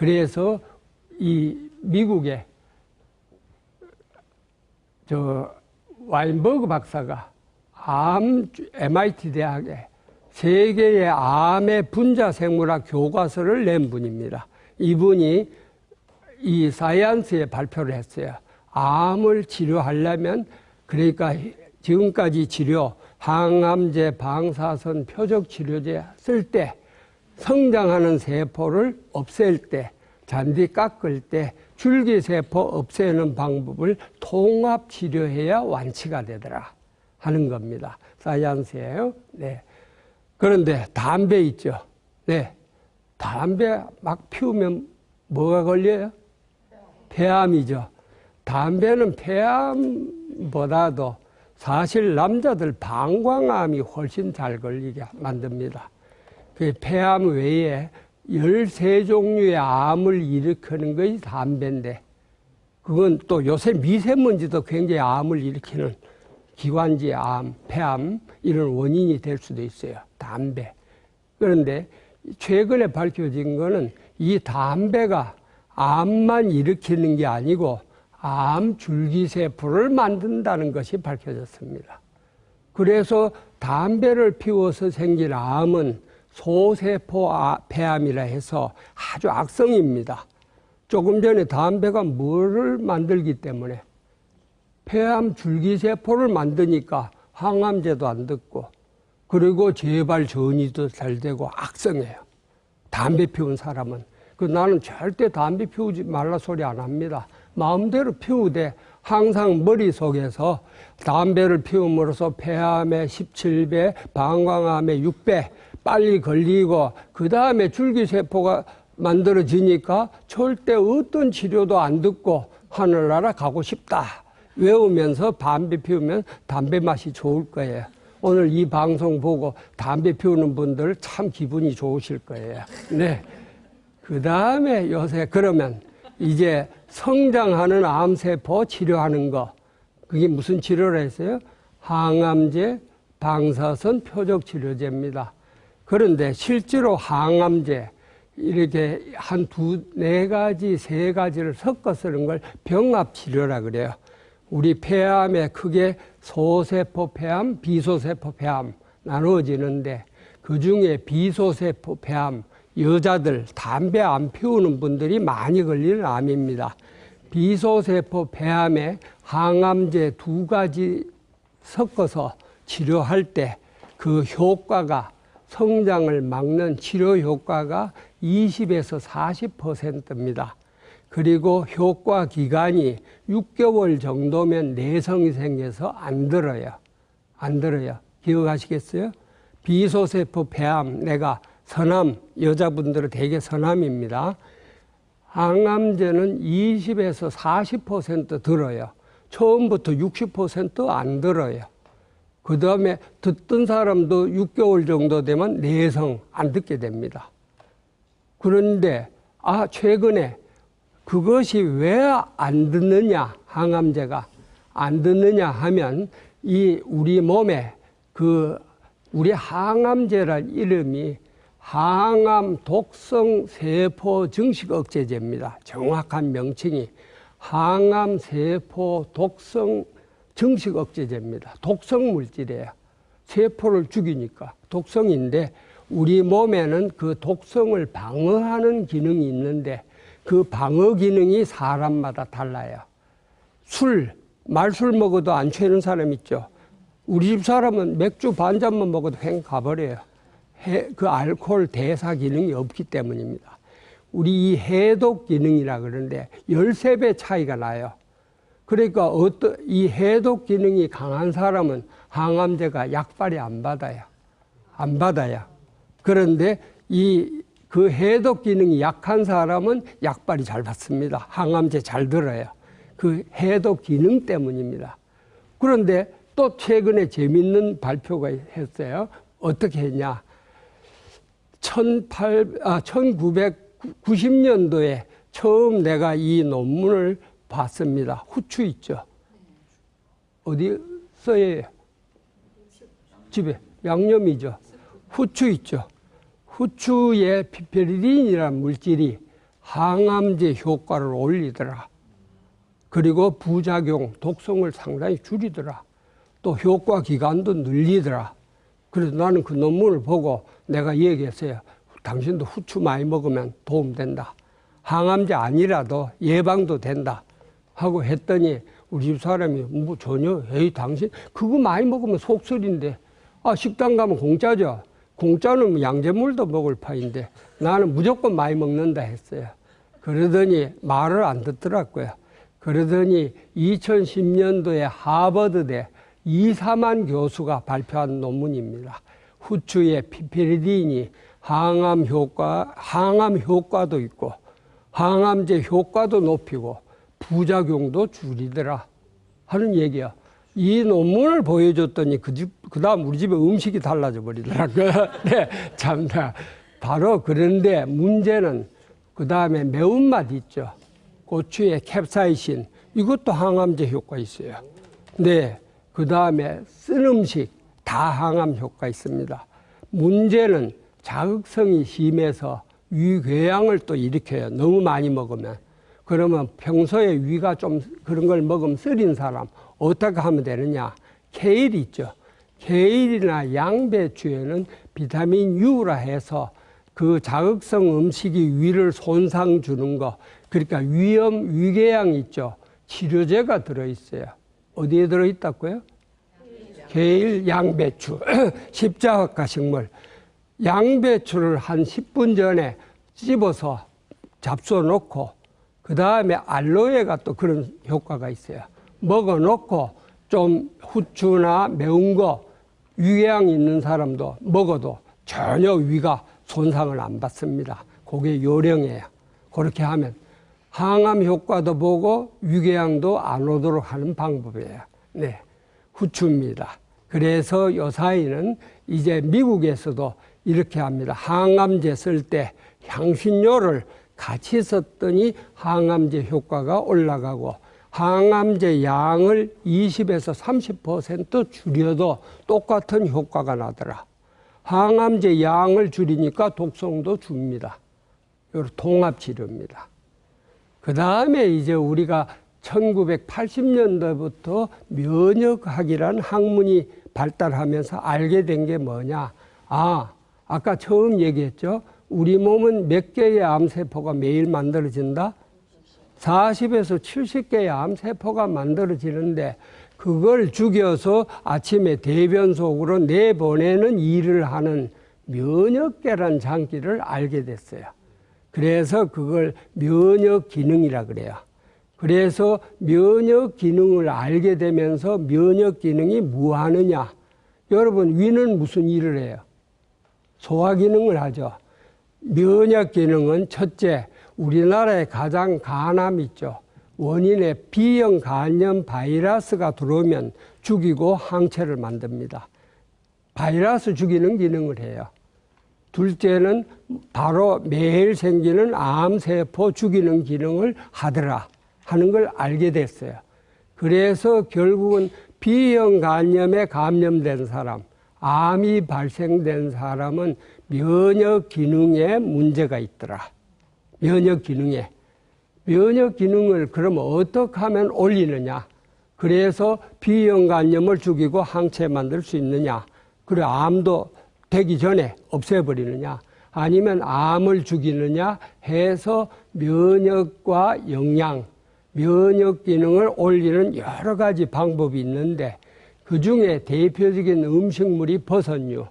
그래서 이 미국의 와인버그 박사가 MIT 대학에 세계의 암의 분자 생물학 교과서를 낸 분입니다. 이분이 이 사이언스에 발표를 했어요. 암을 치료하려면, 그러니까 지금까지 치료, 항암제, 방사선, 표적치료제 쓸 때 성장하는 세포를 없앨 때, 잔디 깎을 때 줄기세포 없애는 방법을 통합치료해야 완치가 되더라 하는 겁니다. 사이언스예요. 네. 그런데 담배 있죠. 네. 담배 막 피우면 뭐가 걸려요? 폐암이죠. 담배는 폐암보다도 사실 남자들 방광암이 훨씬 잘 걸리게 만듭니다. 그 폐암 외에 13종류의 암을 일으키는 것이 담배인데, 그건 또 요새 미세먼지도 굉장히 암을 일으키는 기관지 암, 폐암 이런 원인이 될 수도 있어요. 담배. 그런데 최근에 밝혀진 거는 이 담배가 암만 일으키는 게 아니고 암 줄기세포를 만든다는 것이 밝혀졌습니다. 그래서 담배를 피워서 생긴 암은 소세포 폐암이라 해서 아주 악성입니다. 조금 전에 담배가 뭐를 만들기 때문에 폐암 줄기세포를 만드니까 항암제도 안 듣고, 그리고 재발 전이도 잘 되고 악성해요. 담배 피운 사람은. 나는 절대 담배 피우지 말라 소리 안 합니다. 마음대로 피우되 항상 머릿속에서 담배를 피움으로써 폐암의 17배, 방광암의 6배 빨리 걸리고, 그 다음에 줄기세포가 만들어지니까 절대 어떤 치료도 안 듣고 하늘나라 가고 싶다 외우면서 담배 피우면 담배 맛이 좋을 거예요. 오늘 이 방송 보고 담배 피우는 분들 참 기분이 좋으실 거예요. 네. 그 다음에 요새 그러면 이제 성장하는 암세포 치료하는 거, 그게 무슨 치료를 했어요? 항암제, 방사선, 표적치료제입니다. 그런데 실제로 항암제 이렇게 한 네 가지, 세 가지를 섞어 쓰는 걸 병합치료라 그래요. 우리 폐암에 크게 소세포 폐암, 비소세포 폐암 나누어지는데, 그 중에 비소세포 폐암, 여자들 담배 안 피우는 분들이 많이 걸리는 암입니다. 비소세포 폐암에 항암제 2가지 섞어서 치료할 때 그 효과가, 성장을 막는 치료 효과가 20에서 40%입니다. 그리고 효과 기간이 6개월 정도면 내성이 생겨서 안 들어요. 안 들어요. 기억하시겠어요? 비소세포 폐암, 내가 서남, 여자분들은 대개 서남입니다. 항암제는 20에서 40% 들어요. 처음부터 60% 안 들어요. 그 다음에 듣던 사람도 6개월 정도 되면 내성 안 듣게 됩니다. 그런데 최근에 그것이 왜 안 듣느냐, 항암제가 안 듣느냐 하면, 우리 몸에 우리 항암제란 이름이 항암 독성 세포 증식 억제제입니다. 정확한 명칭이 항암 세포 독성 증식 억제제입니다. 독성 물질이에요. 세포를 죽이니까 독성인데, 우리 몸에는 그 독성을 방어하는 기능이 있는데, 그 방어 기능이 사람마다 달라요. 말술 먹어도 안 취하는 사람 있죠. 우리 집 사람은 맥주 반 잔만 먹어도 횡 가버려요. 그 알코올 대사 기능이 없기 때문입니다. 우리 이 해독 기능이라 그러는데 13배 차이가 나요. 그러니까 이 해독 기능이 강한 사람은 항암제가 약발이 안 받아요. 안 받아요. 그런데 그 해독 기능이 약한 사람은 약발이 잘 받습니다. 항암제 잘 들어요. 그 해독 기능 때문입니다. 그런데 또 최근에 재밌는 발표가 했어요. 어떻게 했냐. 1990년도에 처음 내가 이 논문을 봤습니다. 후추 있죠. 어디 써요? 집에. 양념이죠. 후추 있죠. 후추에 피페리딘이라는 물질이 항암제 효과를 올리더라. 그리고 부작용, 독성을 상당히 줄이더라. 또 효과 기간도 늘리더라. 그래서 나는 그 논문을 보고 내가 얘기했어요. 당신도 후추 많이 먹으면 도움된다. 항암제 아니라도 예방도 된다. 하고 했더니 우리 집 사람이 뭐 전혀, 에이, 당신 그거 많이 먹으면 속설인데. 아, 식당 가면 공짜죠. 공짜는 양잿물도 먹을 파인데 나는 무조건 많이 먹는다 했어요. 그러더니 말을 안 듣더라고요. 그러더니 2010년도에 하버드대 이사만 교수가 발표한 논문입니다. 후추의 피페리딘이 항암 효과도 있고 항암제 효과도 높이고 부작용도 줄이더라 하는 얘기야. 이 논문을 보여줬더니 그 다음 우리 집에 음식이 달라져 버리더라고요. 네, 참나. 바로 그런데 문제는 그 다음에 매운맛 있죠. 고추에 캡사이신, 이것도 항암제 효과 있어요. 네, 그 다음에 쓴 음식 다 항암 효과 있습니다. 문제는 자극성이 심해서 위궤양을 또 일으켜요. 너무 많이 먹으면. 그러면 평소에 위가 좀 그런 걸 먹으면 쓰린 사람 어떻게 하면 되느냐. 케일 있죠. 케일이나 양배추에는 비타민 U라 해서 그 자극성 음식이 위를 손상 주는 거, 그러니까 위궤양 있죠. 치료제가 들어있어요. 어디에 들어있다고요? 케일, 양배추, 십자화과 식물. 양배추를 한 10분 전에 씹어서 잡숴 놓고 그 다음에 알로에가 또 그런 효과가 있어요. 먹어 놓고 좀 후추나 매운 거 위궤양 있는 사람도 먹어도 전혀 위가 손상을 안 받습니다. 그게 요령이에요. 그렇게 하면 항암 효과도 보고 위궤양도 안 오도록 하는 방법이에요. 네, 후추입니다. 그래서 요사이는 이제 미국에서도 이렇게 합니다. 항암제 쓸 때 향신료를 같이 썼더니 항암제 효과가 올라가고 항암제 양을 20에서 30% 줄여도 똑같은 효과가 나더라. 항암제 양을 줄이니까 독성도 줍니다. 이거 통합치료입니다. 그 다음에 이제 우리가 1980년대부터 면역학이라는 학문이 발달하면서 알게 된 게 뭐냐. 아까 처음 얘기했죠. 우리 몸은 몇 개의 암세포가 매일 만들어진다? 40에서 70개의 암세포가 만들어지는데 그걸 죽여서 아침에 대변 속으로 내보내는 일을 하는 면역계란 장기를 알게 됐어요. 그래서 그걸 면역 기능이라 그래요. 그래서 면역 기능을 알게 되면서 면역 기능이 뭐 하느냐. 여러분, 위는 무슨 일을 해요? 소화 기능을 하죠. 면역 기능은 첫째, 우리나라에 가장 간암 있죠. 원인의 B형 간염 바이러스가 들어오면 죽이고 항체를 만듭니다. 바이러스 죽이는 기능을 해요. 둘째는 바로 매일 생기는 암세포 죽이는 기능을 하더라 하는 걸 알게 됐어요. 그래서 결국은 B형 간염에 감염된 사람, 암이 발생된 사람은 면역 기능에 문제가 있더라. 면역 기능에. 면역 기능을 그럼 어떻게 하면 올리느냐. 그래서 B형 간염을 죽이고 항체 만들 수 있느냐. 그리고 암도 되기 전에 없애버리느냐. 아니면 암을 죽이느냐 해서 면역과 영양, 면역 기능을 올리는 여러 가지 방법이 있는데 그 중에 대표적인 음식물이 버섯류,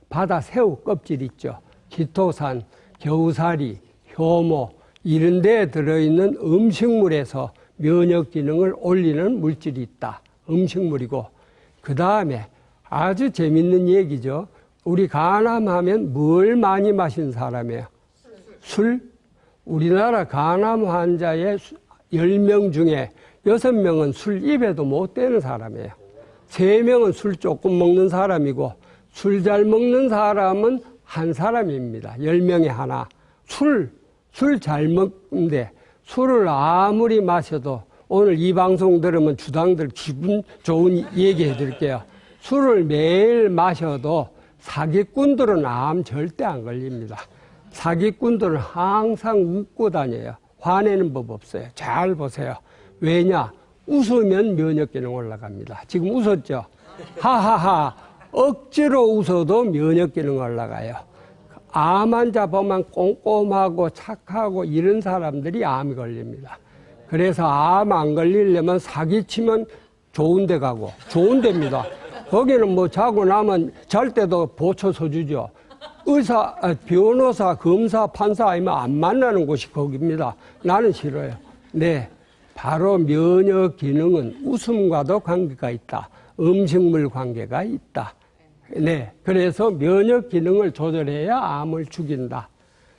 바다 새우 껍질 있죠. 키토산, 겨우살이, 효모 이런 데에 들어있는 음식물에서 면역 기능을 올리는 물질이 있다. 음식물이고 그 다음에 아주 재밌는 얘기죠. 우리 간암하면 뭘 많이 마신 사람이에요? 술? 우리나라 간암 환자의 10명 중에 6명은 술 입에도 못 대는 사람이에요. 3명은 술 조금 먹는 사람이고 술 잘 먹는 사람은 한 사람입니다. 10명에 하나. 술 잘 먹는데 술을 아무리 마셔도 오늘 이 방송 들으면 주당들 기분 좋은 얘기 해드릴게요. 술을 매일 마셔도 사기꾼들은 암 절대 안 걸립니다. 사기꾼들은 항상 웃고 다녀요. 화내는 법 없어요. 잘 보세요. 왜냐? 웃으면 면역 기능 올라갑니다. 지금 웃었죠? 하하하. 억지로 웃어도 면역 기능 올라가요. 암 환자 보면 꼼꼼하고 착하고 이런 사람들이 암이 걸립니다. 그래서 암 안 걸리려면 사기치면 좋은 데 가고, 좋은 데입니다. 거기는 뭐 자고 나면 잘 때도 보초 서주죠. 의사, 변호사, 검사, 판사 아니면 안 만나는 곳이 거기입니다. 나는 싫어요. 네. 바로 면역 기능은 웃음과도 관계가 있다. 음식물 관계가 있다. 네. 그래서 면역 기능을 조절해야 암을 죽인다.